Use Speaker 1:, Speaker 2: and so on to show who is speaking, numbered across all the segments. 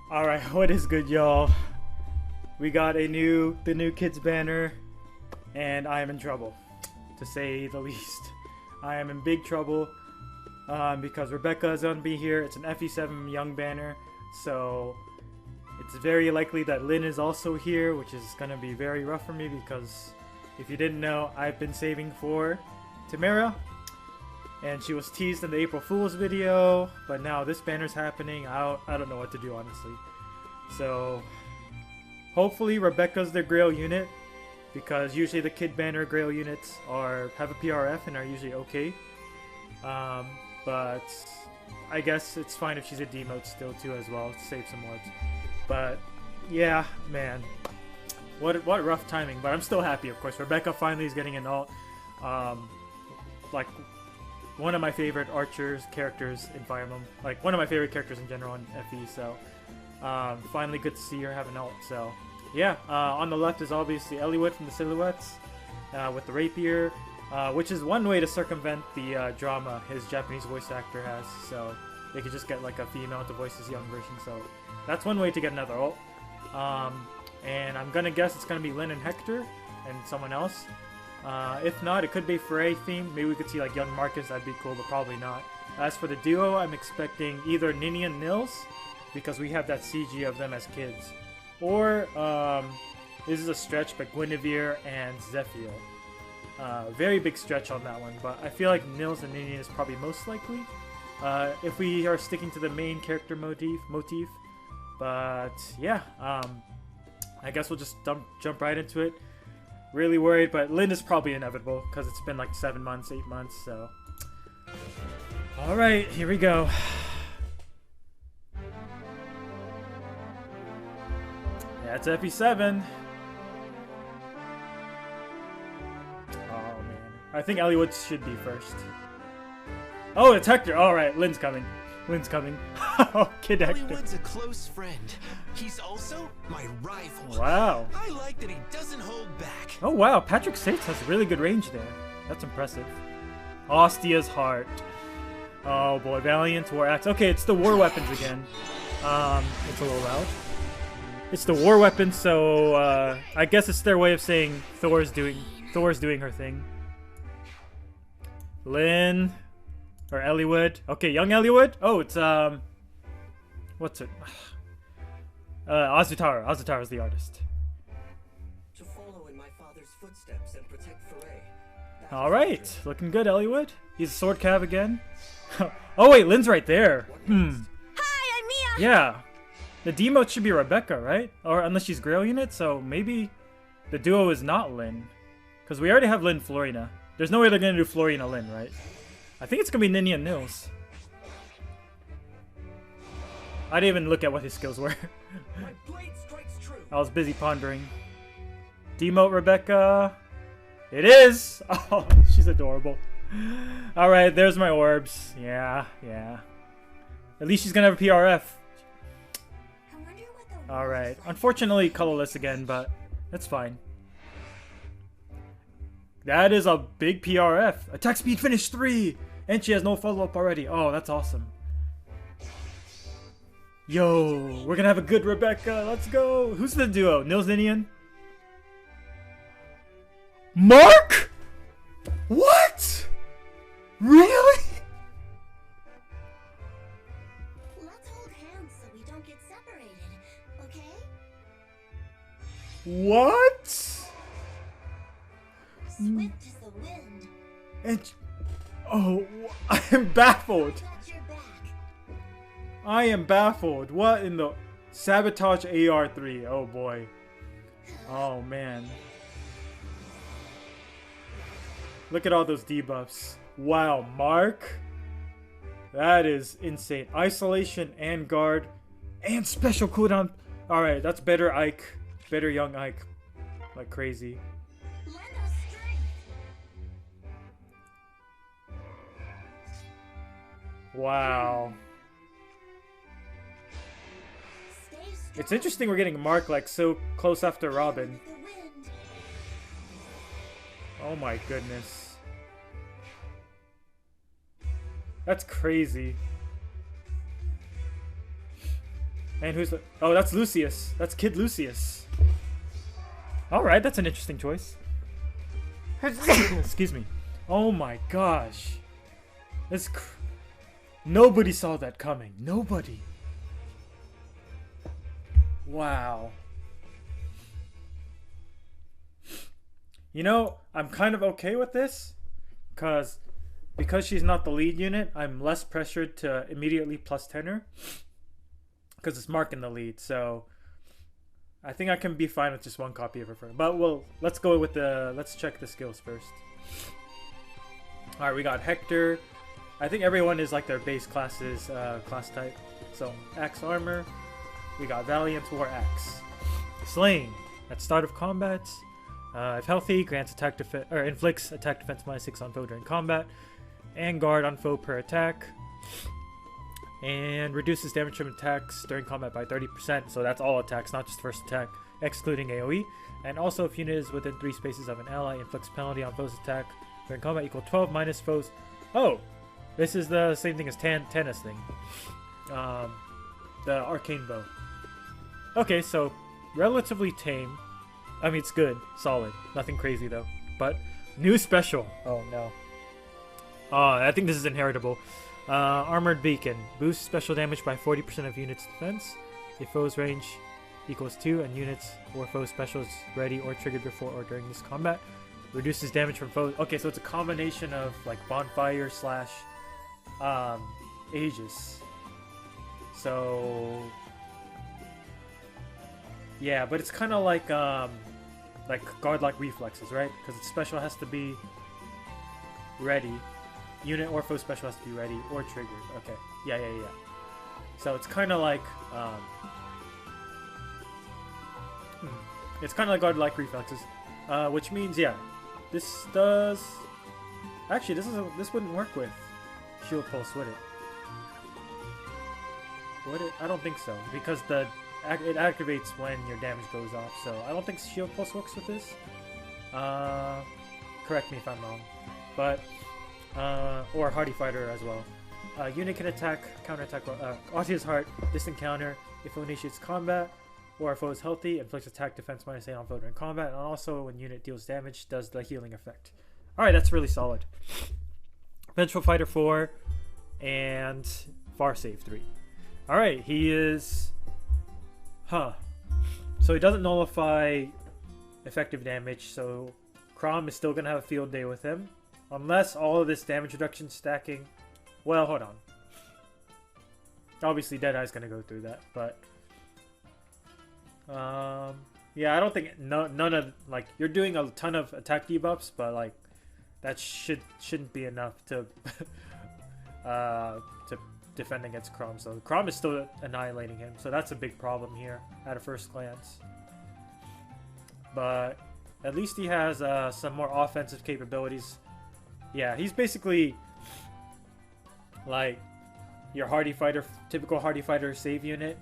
Speaker 1: Alright, what is good, y'all? We got the new kids banner, and I am in trouble, to say the least. I am in big trouble, because Rebecca is gonna be here. It's an FE7 young banner, so it's very likely that Lynn is also here, which is gonna be very rough for me because if you didn't know, I've been saving for Tamara, and she was teased in the April Fool's video, but now this banner's happening. I don't know what to do, honestly. So hopefully Rebecca's the Grail unit, because usually the kid banner Grail units have a PRF and are usually okay. But I guess it's fine if she's a demote still too as well, to save some orbs. But yeah, man, what rough timing. But I'm still happy, of course. Rebecca finally is getting an alt. Like one of my favorite archers characters in Fire Emblem, like one of my favorite characters in general in FE. So finally good to see her have an alt. So yeah, on the left is obviously Eliwood from the Silhouettes with the rapier, which is one way to circumvent the drama his Japanese voice actor has. So they could just get like a female to voice his young version. So that's one way to get another ult. And I'm gonna guess it's gonna be Lynn and Hector and someone else. If not, it could be Frey themed. Maybe we could see like young Marcus. That'd be cool, but probably not. As for the duo, I'm expecting either Nini and Nils, because we have that CG of them as kids, or this is a stretch, but Guinevere and Zephyr. Very big stretch on that one, but I feel like Nils and Nini is probably most likely, if we are sticking to the main character motif. But yeah, I guess we'll just jump right into it. Really worried, but Lynn is probably inevitable because it's been like 7 months, 8 months. So all right, here we go. Yeah, it's FE7. Oh man, I think Eliwood should be first. Oh, it's Hector. All right, Lynn's coming. Lynn's coming. Oh, Kid Hector.
Speaker 2: Eliwood's a close friend. He's also my rival.
Speaker 1: Wow.
Speaker 2: I like that he doesn't hold back.
Speaker 1: Oh wow, Patrick Sates has really good range there. That's impressive. Ostia's Heart. Oh boy, Valiant War Axe. Okay, it's the war weapons again. It's a little loud. It's the war weapons, so I guess it's their way of saying Thor's doing her thing. Lynn or Eliwood. Okay, young Eliwood. Oh, it's what's it? Azutara. Azutara is the artist.
Speaker 3: To follow in my father's footsteps and protect Foray.
Speaker 1: All right, looking good, Eliwood. He's a sword cav again. Oh wait, Lynn's right there.
Speaker 4: Hi, I'm Mia.
Speaker 1: Yeah, the demote should be Rebecca, right? Or unless she's Grail unit, so maybe the duo is not Lynn, because we already have Lynn Florina. There's no way they're gonna do Florina Lynn, right? I think it's gonna be Nini and Nils. I didn't even look at what his skills were. I was busy pondering. Demote Rebecca. It is! Oh, she's adorable. Alright, there's my orbs. Yeah. At least she's gonna have a PRF. Alright. Unfortunately, colorless again, but that's fine. That is a big PRF. Attack speed finish 3! And she has no follow-up already. Oh, that's awesome. Yo, we're gonna have a good Rebecca. Let's go. Who's the duo? Nils Ninian? Mark? What? Really?
Speaker 4: Let's hold hands so we don't get separated, okay?
Speaker 1: What?
Speaker 4: Swift as the wind.
Speaker 1: And oh, I am baffled.
Speaker 4: Got your back.
Speaker 1: I am baffled. What in the sabotage AR3? Oh boy. Oh man. Look at all those debuffs. Wow, Mark. That is insane. Isolation and guard and special cooldown. Alright, that's better Ike. Better young Ike. Like crazy.
Speaker 4: Lend us strength.
Speaker 1: Wow.
Speaker 4: Stay strong.
Speaker 1: It's interesting we're getting Mark like so close after Robin.
Speaker 4: The wind.
Speaker 1: Oh my goodness. That's crazy. And who's the... Oh, that's Lucius. That's Kid Lucius. Alright, that's an interesting choice. Excuse me. Oh my gosh. Nobody saw that coming. Nobody. Wow. You know, I'm kind of okay with this. Because she's not the lead unit, I'm less pressured to immediately plus 10 her. Because it's Mark in the lead, so... I think I can be fine with just one copy of her first. But let's go with let's check the skills first. Alright, we got Hector. I think everyone is like their base classes, class type. So, Axe Armor. We got Valiant War Axe. Slaying. At start of combat. If healthy, grants attack inflicts attack defense -6 on foe during combat. And guard on foe per attack. And reduces damage from attacks during combat by 30%. So that's all attacks, not just first attack, excluding AoE. And also, if unit is within 3 spaces of an ally, inflicts penalty on foe's attack during combat equal 12 minus foe's... Oh! This is the same thing as Tannis thing. The Arcane Bow. Okay, so relatively tame. I mean, it's good. Solid. Nothing crazy, though. But new special. Oh, no. I think this is inheritable. Armored Beacon. Boosts special damage by 40% of units' defense. If foe's range equals 2 and units or foe specials ready or triggered before or during this combat. Reduces damage from foes. Okay, so it's a combination of like Bonfire slash Aegis. So... Yeah, but it's kind of like Godlike Reflexes, right? Because its special has to be ready. Unit or foe special has to be ready or triggered. Okay. Yeah. So it's kind of like it's kind of like Godlike Reflexes, which means this does. Actually, this wouldn't work with Shield Pulse, would it? Would it? I don't think so, because it activates when your damage goes off. So I don't think Shield Pulse works with this. Correct me if I'm wrong, but. Or Hardy Fighter as well. Unit can attack, counterattack, Arceus Heart, distant counter if it initiates combat, or if foe is healthy, inflicts attack defense -8 on foe during combat, and also when unit deals damage, does the healing effect. Alright, that's really solid. Vengeful Fighter 4, and Far Save 3. Alright, he is... So he doesn't nullify effective damage, so Chrom is still going to have a field day with him. Unless all of this damage reduction stacking... Well, hold on. Obviously, Deadeye's going to go through that, but... yeah, I don't think... None of... Like, you're doing a ton of attack debuffs, but, like, that shouldn't be enough to... to defend against Chrom. So, Chrom is still annihilating him, so that's a big problem here, at a first glance. But... At least he has some more offensive capabilities. Yeah, he's basically like your Hardy Fighter, typical Hardy Fighter save unit,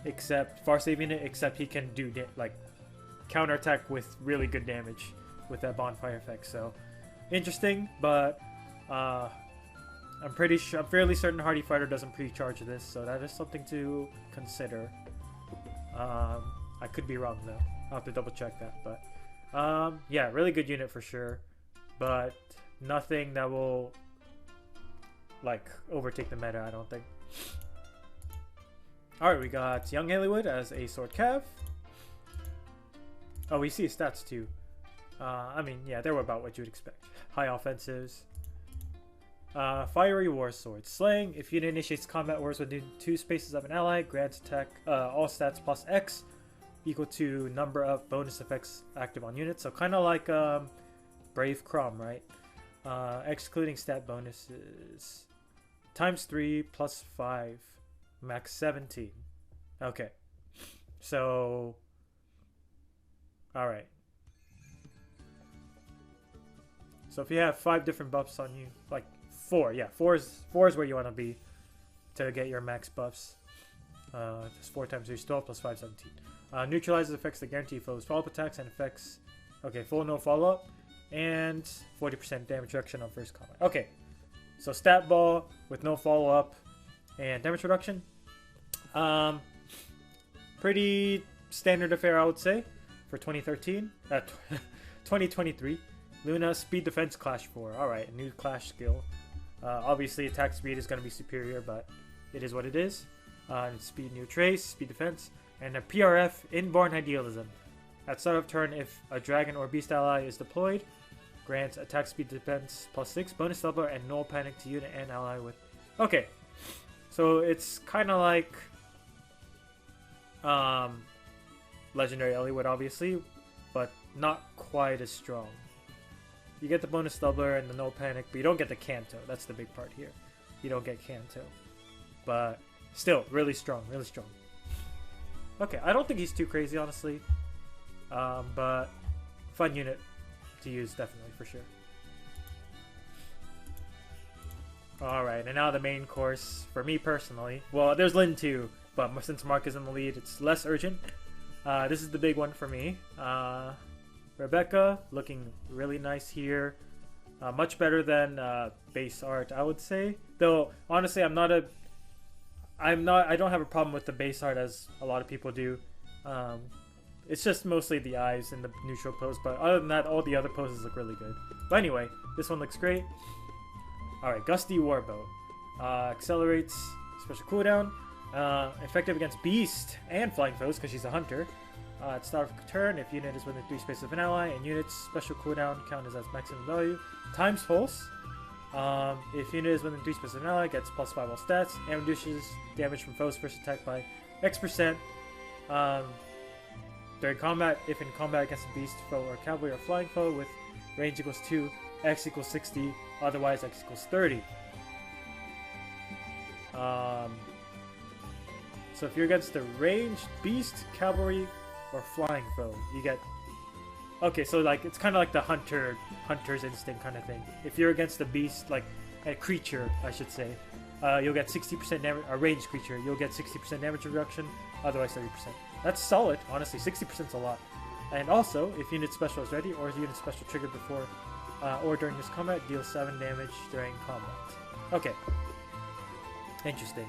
Speaker 1: except Far Save unit, except he can do like counterattack with really good damage with that bonfire effect. So interesting, but I'm fairly certain Hardy Fighter doesn't pre-charge this, so that is something to consider. I could be wrong though. I'll have to double check that, but yeah, really good unit for sure, but nothing that will like overtake the meta, I don't think. Alright, we got Young Haleywood as a Sword Cav. Oh, we see his stats too. I mean, yeah, they were about what you would expect. High offensives. Fiery War Sword. Slaying. If unit initiates combat wars within 2 spaces of an ally, grants attack all stats plus X equal to number of bonus effects active on units. So kind of like Brave Chrom, right? Excluding stat bonuses. Times 3 plus 5. Max 17. Okay. So... Alright. So if you have 5 different buffs on you, like 4, yeah, 4 is where you want to be to get your max buffs. Just 4 times 3 is 12 plus 5, 17. Neutralizes effects that guarantee foes follow-up attacks and effects. Okay, full no follow-up. And 40% damage reduction on first combat. Okay, so stat ball with no follow-up and damage reduction. Pretty standard affair, I would say, for 2013. 2023. Luna, speed defense clash 4. Alright, a new clash skill. Obviously, attack speed is going to be superior, but it is what it is. Speed new trace, speed defense, and a PRF, inborn idealism. At start of turn, if a dragon or beast ally is deployed, grants attack speed defense +6, bonus doubler, and null panic to unit and ally with. Okay, so it's kind of like Legendary Eliwood, obviously, but not quite as strong. You get the bonus doubler and the null panic, but you don't get the Kanto. That's the big part here. You don't get Kanto, but still really strong, really strong. Okay, I don't think he's too crazy, honestly. But fun unit to use, definitely, for sure. Alright, and now the main course, for me personally. Well, there's Lin too, but since Mark is in the lead, it's less urgent. This is the big one for me. Rebecca, looking really nice here. Much better than base art, I would say. Though, honestly, I don't have a problem with the base art as a lot of people do. It's just mostly the eyes and the neutral pose, but other than that, all the other poses look really good. But anyway, this one looks great. Alright, Gusty Warbow. Accelerates special cooldown. Effective against beast and flying foes because she's a hunter. At start of turn, if unit is within 3 spaces of an ally, and unit's special cooldown count is as maximum value. Times pulse. If unit is within 3 spaces of an ally, gets +5 all stats, and reduces damage from foes first attack by X%. During combat, if in combat against a beast, foe, or cavalry, or flying foe with range equals 2, X equals 60, otherwise X equals 30. So if you're against a ranged beast, cavalry, or flying foe, you get... Okay, so like it's kind of like the hunter's instinct kind of thing. If you're against a beast, like a creature, I should say, you'll get 60% damage. A ranged creature, you'll get 60% damage reduction, otherwise 30%. That's solid, honestly. 60% is a lot. And also, if unit special is ready, or unit special triggered before or during this combat, deal 7 damage during combat. Okay. Interesting.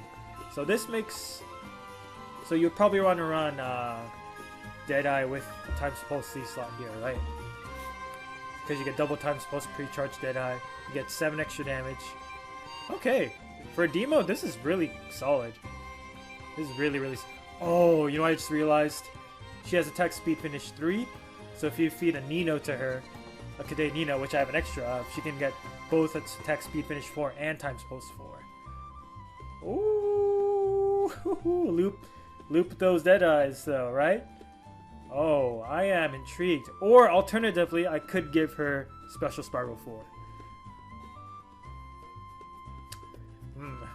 Speaker 1: So this makes... So you'd probably want to run Deadeye with times pulse C slot here, right? Because you get double times pulse pre-charge Deadeye. You get 7 extra damage. Okay. For a demo, this is really solid. This is really, really... Oh, you know what I just realized? She has attack speed finish 3. So if you feed a Nino to her, a Kade Nino, which I have an extra of, she can get both attack speed finish 4 and times pulse 4. Ooh, loop those Deadeyes though, right? Oh, I am intrigued. Or alternatively, I could give her Special Spiral 4.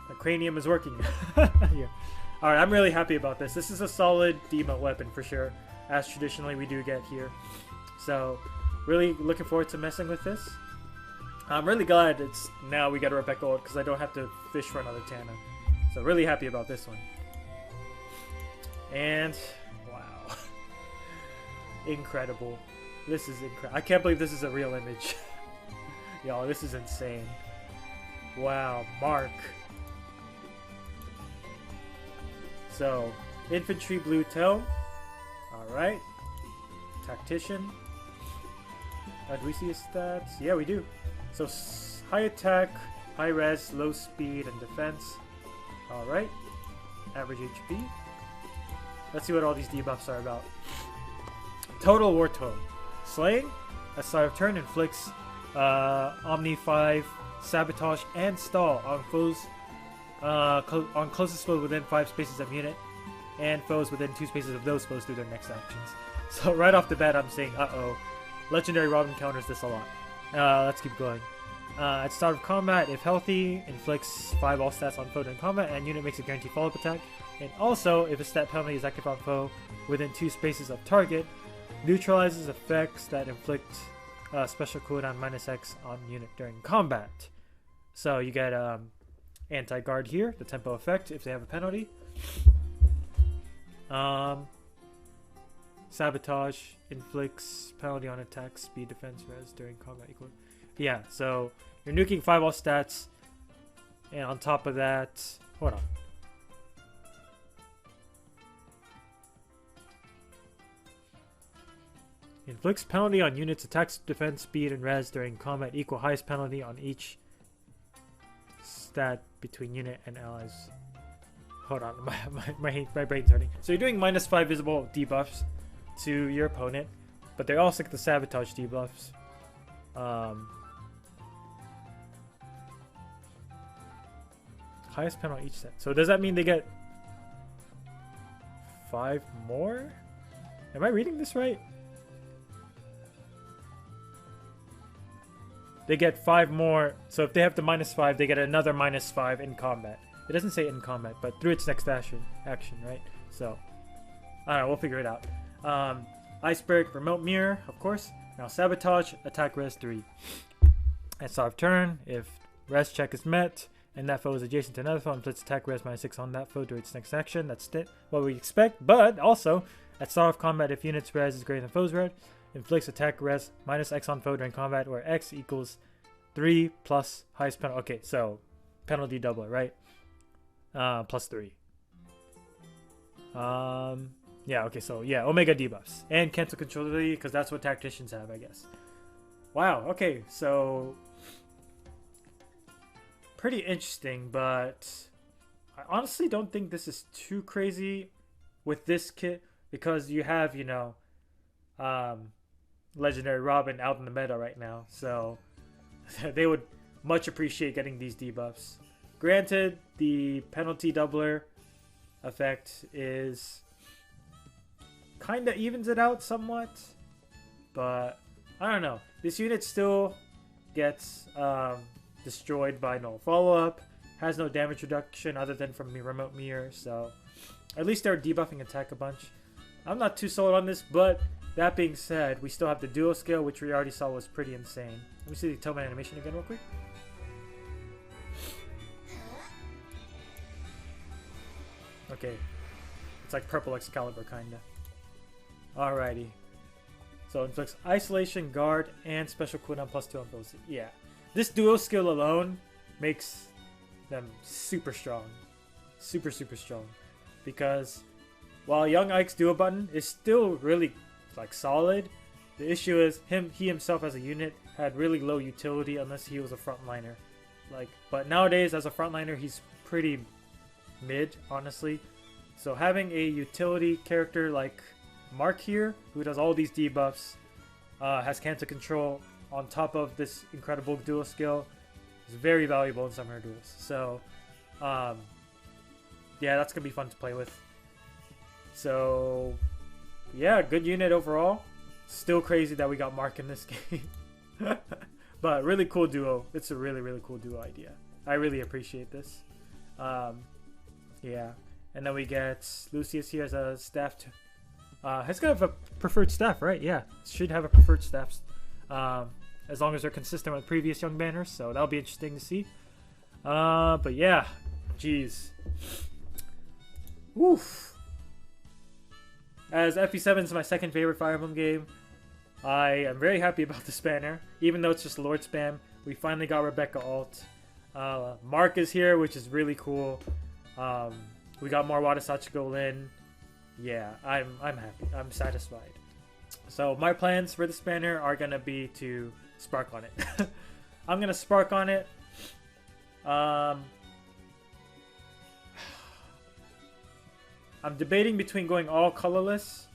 Speaker 1: The cranium is working. Yeah. Alright, I'm really happy about this. This is a solid demote weapon for sure, as traditionally we do get here. So, really looking forward to messing with this. I'm really glad it's now we get a Rebecca ult because I don't have to fish for another Tana. So really happy about this one. And wow. Incredible. This is incredible. I can't believe this is a real image. Y'all, this is insane. Wow, Mark. So, Infantry blue tone. Alright. Tactician. Do we see his stats? Yeah, we do. So, high attack, high res, low speed, and defense. Alright. Average HP. Let's see what all these debuffs are about. Total War Tome. Slaying, at start of turn, inflicts Omni 5, Sabotage, and Stall on foes on closest foes within 5 spaces of unit, and foes within 2 spaces of those foes through their next actions. So right off the bat, I'm saying, uh-oh. Legendary Robin counters this a lot. Let's keep going. At start of combat, if healthy, inflicts 5 all stats on foe during combat, and unit makes a guaranteed follow-up attack. And also, if a stat penalty is active on foe within 2 spaces of target, neutralizes effects that inflict special cooldown -X on unit during combat. So you get anti-guard here, the tempo effect, if they have a penalty. Sabotage inflicts penalty on attack, speed, defense, res during combat equal. Yeah, so you're nuking 5 all stats, and on top of that, hold on. Inflicts penalty on units' attacks, defense, speed, and res during combat equal highest penalty on each stat between unit and allies. Hold on, my brain's hurting. So you're doing -5 visible debuffs to your opponent, but they also get the sabotage debuffs. Highest penalty on each set. So does that mean they get 5 more? Am I reading this right? They get 5 more. So if they have the -5, they get another -5 in combat. It doesn't say in combat, but through its next action, right? So, I don't know, we'll figure it out. Iceberg, remote mirror, of course. Now sabotage, attack res 3. At start of turn, if res check is met, and that foe is adjacent to another foe, inflicts attack res -6 on that foe during its next action. That's what we expect, but also, at start of combat, if unit's res is greater than foe's res, inflicts attack res -X on foe during combat, where X equals 3 plus highest penalty. Okay, so penalty doubler, right? Plus 3. Yeah, okay, so yeah, Omega debuffs. And cancel control ability, because that's what tacticians have, I guess. Wow, okay, so pretty interesting, but I honestly don't think this is too crazy with this kit, because you have, you know, Legendary Robin out in the meta right now, so they would much appreciate getting these debuffs. Granted, the penalty doubler effect is kind of evens it out somewhat, but I don't know. This unit still gets destroyed by no follow-up, has no damage reduction other than from the remote mirror, so at least they're debuffing attack a bunch. I'm not too sold on this, but that being said, we still have the duo scale, which we already saw was pretty insane. Let me see the Tillman animation again real quick. Okay, it's like purple Excalibur kinda. Alrighty. So inflicts isolation, guard, and special cooldown +2 on foes. Yeah, this duo skill alone makes them super strong, super strong. Because while Young Ike's duo button is still really like solid, the issue is he himself as a unit had really low utility unless he was a frontliner. But nowadays as a frontliner he's pretty mid, honestly. So having a utility character like Mark here, who does all these debuffs, has cancel control on top of this incredible dual skill, is very valuable in Summoner duels. So, yeah, that's gonna be fun to play with. So, yeah, good unit overall. Still crazy that we got Mark in this game, but really cool duo. It's a really cool duo idea. I really appreciate this. Yeah. And then we get Lucius here as a staff. He's gonna have a preferred staff, right? Yeah, should have a preferred staff. As long as they're consistent with previous Young Banners, so that'll be interesting to see. But yeah, jeez. Oof. As FE7 is my second favorite Fire Emblem game, I am very happy about this banner. Even though it's just Lord Spam, we finally got Rebecca alt. Mark is here, which is really cool. We got more Wada Sachiko Lin. Yeah, I'm happy. I'm satisfied. So my plans for this banner are gonna be to spark on it. I'm gonna spark on it. I'm debating between going all colorless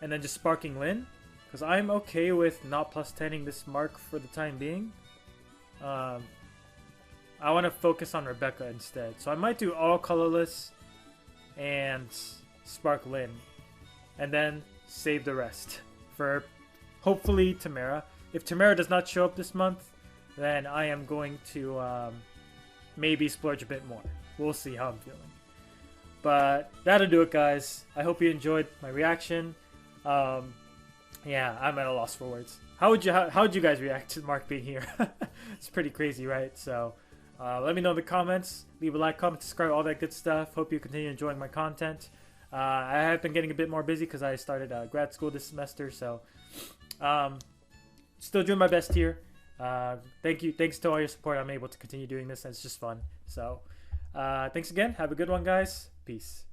Speaker 1: and then just sparking Lin, because I'm okay with not +10ing this Mark for the time being. I want to focus on Rebecca instead, so I might do all colorless and spark Lin, and then save the rest for hopefully Tamara. If Tamara does not show up this month, then I am going to maybe splurge a bit more. We'll see how I'm feeling. But that'll do it, guys. I hope you enjoyed my reaction. Yeah, I'm at a loss for words. How would you guys react to Mark being here? It's pretty crazy, right? So let me know in the comments. Leave a like, comment, subscribe, all that good stuff. Hope you continue enjoying my content. I have been getting a bit more busy because I started grad school this semester, so still doing my best here. Thanks to all your support. I'm able to continue doing this, and it's just fun. So thanks again. Have a good one, guys. Peace.